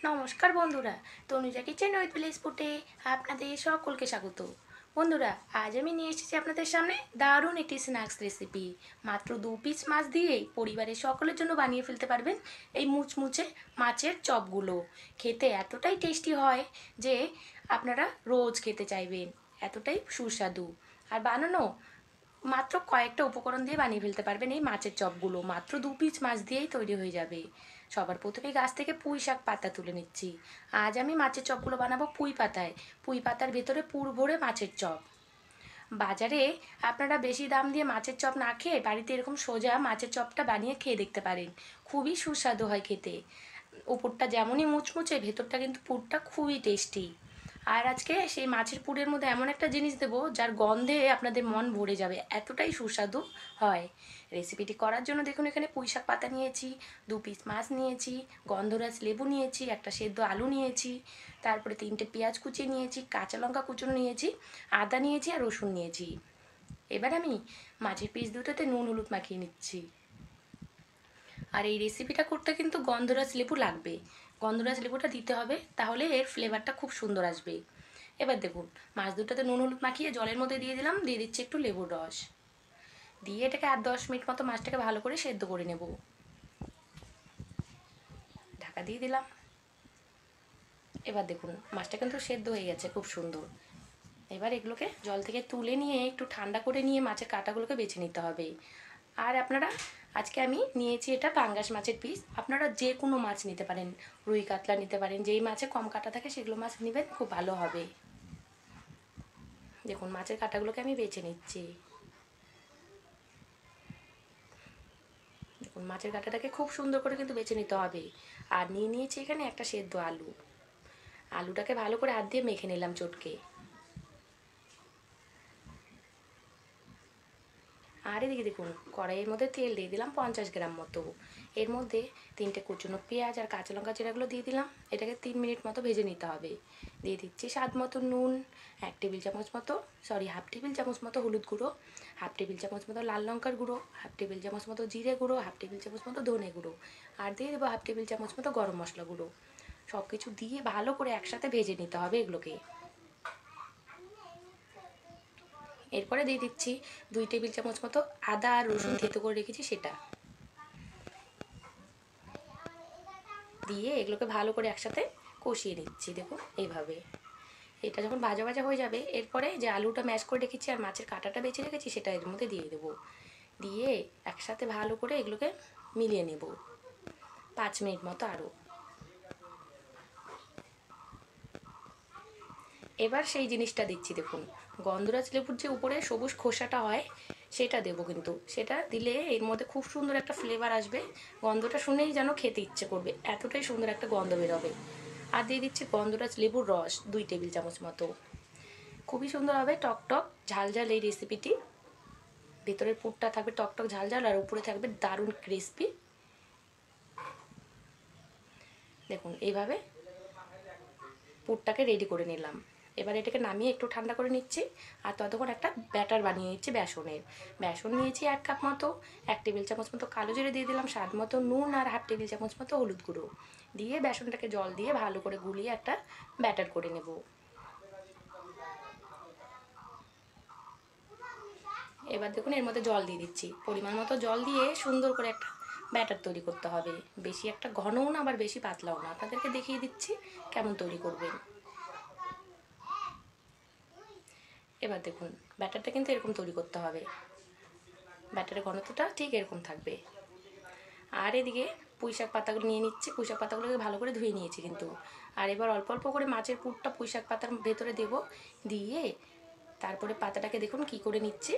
নমস্কার বন্ধুরা, Tanuja kitchen with village ফুডে আপনাদের সকলকে স্বাগত। বন্ধুরা, আজ আমি নিয়ে এসেছি আপনাদের সামনে দারুণ একটি স্ন্যাক্স রেসিপি। মাত্র 2 পিস মাছ দিয়েই পরিবারের সকলের জন্য বানিয়ে ফেলতে পারবেন এই মুচমুচে মাছের চপগুলো। খেতে এতটাই টেস্টি হয় যে আপনারা রোজ খেতে চাইবেন, এতটাই সুস্বাদু। আর বানানো মাত্র কয়েকটা উপকরণ দিয়ে বানিয়ে ফেলতে পারবেন এই মাছের চপগুলো। মাত্র 2 পিস মাছ দিয়েই তৈরি হয়ে যাবে। সবার প্রথমে গাছ থেকে পুঁই শাক পাতা তুলে নিচ্ছি। আজ আমি মাছের চপগুলো বানাবো পুঁই পাতায়। পুঁই পাতার ভেতরে পুর ভরে মাছের চপ। বাজারে আপনারা বেশি দাম দিয়ে মাছের চপ না খেয়ে বাড়িতে এরকম সোজা মাছের চপটা বানিয়ে খেয়ে দেখতে পারেন। খুবই সুস্বাদু হয় খেতে। উপরটা যেমনই মুচমুচে, ভেতরটা কিন্তু পুরটা খুবই টেস্টি। আর আজকে সেই মাছের পুরের মধ্যে এমন একটা জিনিস দেবো যার গন্ধে আপনাদের মন ভরে যাবে, এতটাই সুস্বাদু হয়। রেসিপিটি করার জন্য দেখুন, এখানে পুঁইশাক পাতা নিয়েছি, 2 পিস মাছ নিয়েছি, গন্ধরাজ লেবু নিয়েছি, একটা সেদ্ধ আলু নিয়েছি, তারপরে 3টে পেঁয়াজ কুচিয়ে নিয়েছি, কাঁচা লঙ্কা কুচনো নিয়েছি, আদা নিয়েছি আর রসুন নিয়েছি। এবার আমি মাছের পিস দুটোতে নুন হলুদ মাখিয়ে নিচ্ছি। আর এই রেসিপিটা করতে কিন্তু গন্ধরাজ লেবু লাগবে। গন্ধরাজ লেবুটা দিতে হবে, তাহলে এর ফ্লেভারটা খুব সুন্দর আসবে। এবার দেখুন, মাছ দুটোতে নুন হলুদ মাখিয়ে জলের মধ্যে দিয়ে দিলাম, দিয়ে দিচ্ছি একটু লেবুর রস। দিয়ে এটাকে 8-10 মিনিট মতো মাছটাকে ভালো করে সেদ্ধ করে নেব। ঢাকা দিয়ে দিলাম। এবার দেখুন, মাছটা কিন্তু সেদ্ধ হয়ে গেছে খুব সুন্দর। এবার এগুলোকে জল থেকে তুলে নিয়ে একটু ঠান্ডা করে নিয়ে মাছের কাঁটাগুলোকে বেছে নিতে হবে। আর আপনারা, আজকে আমি নিয়েছি এটা পাঙ্গাস মাছের পিস, আপনারা যে কোনো মাছ নিতে পারেন, রুই কাতলা নিতে পারেন, যেই মাছে কম কাঁটা থাকে সেগুলো মাছ নেবেন, খুব ভালো হবে। দেখুন, মাছের কাঁটাগুলোকে আমি বেছে নিচ্ছি। দেখুন, মাছের কাঁটাটাকে খুব সুন্দর করে কিন্তু বেছে নিতে হবে। আর নিয়ে নিয়েছি এখানে একটা সেদ্ধ আলু। আলুটাকে ভালো করে হাত দিয়ে মেখে নিলাম চটকে। আর এদিকে দেখুন, কড়াইয়ের মধ্যে তেল দিয়ে দিলাম 50 গ্রাম মতো। এর মধ্যে 3টে কুচনো পেঁয়াজ আর কাঁচা লঙ্কা চিরাগুলো দিয়ে দিলাম। এটাকে 3 মিনিট মতো ভেজে নিতে হবে। দিয়ে দিচ্ছি স্বাদ মতো নুন, 1 টেবিল চামচ মতো হলুদ গুঁড়ো, 1/2 টেবিল চামচ মতো লাল লঙ্কার গুঁড়ো, 1/2 টেবিল চামচ মতো জিরে গুঁড়ো, 1/2 টেবিল চামচ মতো ধনে গুঁড়ো, আর দিয়ে দেবো 1/2 টেবিল চামচ মতো গরম মশলা গুঁড়ো। সব কিছু দিয়ে ভালো করে একসাথে ভেজে নিতে হবে এগুলোকে। এরপরে দিয়ে দিচ্ছি 2 টেবিল চামচ মতো আদা আর রসুন থেতো করে রেখেছি সেটা। দিয়ে এগুলোকে ভালো করে একসাথে কষিয়ে নিচ্ছি। দেখুন এইভাবে। এটা যখন ভাজা ভাজা হয়ে যাবে, এরপরে যে আলুটা ম্যাশ করে রেখেছি আর মাছের কাঁটাটা বেছে রেখেছি সেটা এর মধ্যে দিয়ে দেবো। দিয়ে একসাথে ভালো করে এগুলোকে মিলিয়ে নেব 5 মিনিট মতো আরও। এবার সেই জিনিসটা দিচ্ছি, দেখুন, গন্ধরাজ লেবুর যে উপরে সবুজ খোসাটা হয় সেটা দেবো, কিন্তু সেটা দিলে এর মধ্যে খুব সুন্দর একটা ফ্লেভার আসবে। গন্ধটা শুনেই যেন খেতে ইচ্ছে করবে, এতটাই সুন্দর একটা গন্ধ বেরোবে। আর দিয়ে দিচ্ছি গন্ধরাজ লেবুর রস 2 টেবিল চামচ মতো। খুবই সুন্দর হবে, টক টক ঝাল ঝাল এই রেসিপিটি। ভেতরের পুরটা থাকবে টক টক ঝাল ঝাল, আর উপরে থাকবে দারুণ ক্রিস্পি। দেখুন এইভাবে পুরটাকে রেডি করে নিলাম। এবার এটাকে নামিয়ে একটু ঠান্ডা করে নিচ্ছি। আর ততক্ষণ একটা ব্যাটার বানিয়ে নিচ্ছি বেসনের। বেসন নিয়েছি 1 কাপ মতো, 1 টেবিল চামচ মতো কালো জিরে দিয়ে দিলাম, স্বাদ মতো নুন, আর 1/2 টেবিল চামচ মতো হলুদ গুঁড়ো দিয়ে বেসনটাকে জল দিয়ে ভালো করে গুলিয়ে একটা ব্যাটার করে নেব। এবার দেখুন, এর মধ্যে জল দিয়ে দিচ্ছি, পরিমাণ মতো জল দিয়ে সুন্দর করে একটা ব্যাটার তৈরি করতে হবে। বেশি একটা ঘনও না, আবার বেশি পাতলাও না। আপনাদেরকে দেখিয়ে দিচ্ছি কেমন তৈরি করবেন। এবার দেখুন, ব্যাটারটা কিন্তু এরকম তৈরি করতে হবে। ব্যাটারের ঘনত্বটা ঠিক এরকম থাকবে। আর এদিকে পুঁইশাক পাতাগুলো নিয়ে নিচ্ছি। পুঁইশাক পাতাগুলোকে ভালো করে ধুয়ে নিয়েছি কিন্তু। আর এবার অল্প অল্প করে মাছের পুরটা পুঁইশাক পাতার ভেতরে দেব। দিয়ে তারপরে পাতাটাকে দেখুন কি করে নিচ্ছি,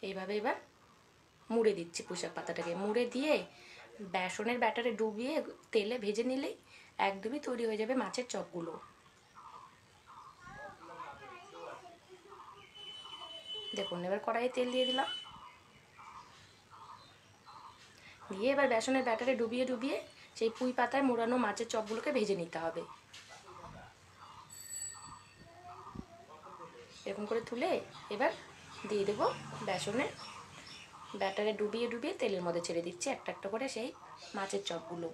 এইভাবে এবার মুড়ে দিচ্ছি। পুঁইশাক পাতাটাকে মুড়ে দিয়ে বেসনের ব্যাটারে ডুবিয়ে তেলে ভেজে নিলেই একদমই তৈরি হয়ে যাবে মাছের চপগুলো। দেখুন, এবার কড়াইয়ে তেল দিয়ে দিলাম। দিয়ে এবার বেসনের ব্যাটারে ডুবিয়ে ডুবিয়ে সেই পুঁই পাতায় মোড়ানো মাছের চপগুলোকে ভেজে নিতে হবে। এরকম করে তুলে এবার দিয়ে দেবো বেসনের ব্যাটারে ডুবিয়ে ডুবিয়ে তেলের মধ্যে ছেড়ে দিচ্ছি একটা একটা করে সেই মাছের চপগুলো।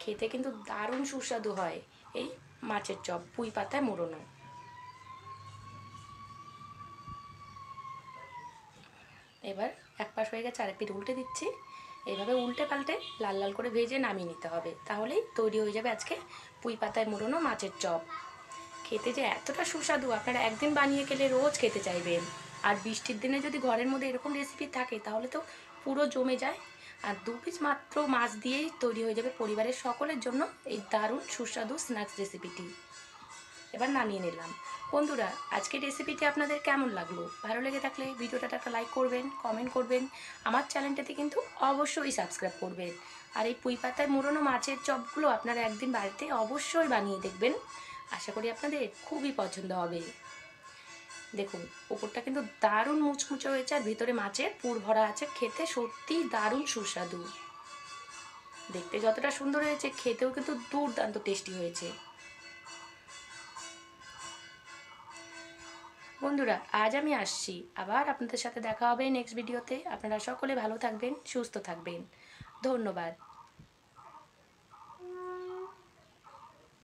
খেতে কিন্তু দারুণ সুস্বাদু হয় এই মাছের চপ, পুঁই পাতায় মোড়ানো। এবার এক পাশ হয়ে গেছে, আরেক পিঠ উল্টে দিচ্ছি। এইভাবে উল্টে পাল্টে লাল লাল করে ভেজে নামিয়ে নিতে হবে, তাহলেই তৈরি হয়ে যাবে আজকে পুঁই পাতায় মোড়ানো মাছের চপ। খেতে যে এতটা সুস্বাদু, আপনারা একদিন বানিয়ে খেলে রোজ খেতে চাইবেন। আর বৃষ্টির দিনে যদি ঘরের মধ্যে এরকম রেসিপি থাকে তাহলে তো পুরো জমে যায়। আর 2 পিস মাত্র মাছ দিয়েই তৈরি হয়ে যাবে পরিবারের সকলের জন্য এই দারুণ সুস্বাদু স্ন্যাক্স রেসিপিটি। এবার নামিয়ে নিলাম। বন্ধুরা, আজকের রেসিপিটি আপনাদের কেমন লাগলো? ভালো লেগে থাকলে ভিডিওটা একটা লাইক করবেন, কমেন্ট করবেন, আমার চ্যানেলটাতে কিন্তু অবশ্যই সাবস্ক্রাইব করবেন। আর এই পুঁই পাতায় মোড়ানো মাছের চপগুলো আপনারা একদিন বাড়িতে অবশ্যই বানিয়ে দেখবেন। আশা করি আপনাদের খুবই পছন্দ হবে। দেখুন, ওপরটা কিন্তু দারুণ মুচমুচে হয়েছে আর ভিতরে মাছের পুর ভরা আছে। খেতে সত্যিই দারুণ সুস্বাদু। দেখতে যতটা সুন্দর হয়েছে, খেতেও কিন্তু দুর্দান্ত টেস্টি হয়েছে। বন্ধুরা, আজ আমি আসছি, আবার আপনাদের সাথে দেখা হবে নেক্সট ভিডিওতে। আপনারা সকলে ভালো থাকবেন, সুস্থ থাকবেন। ধন্যবাদ।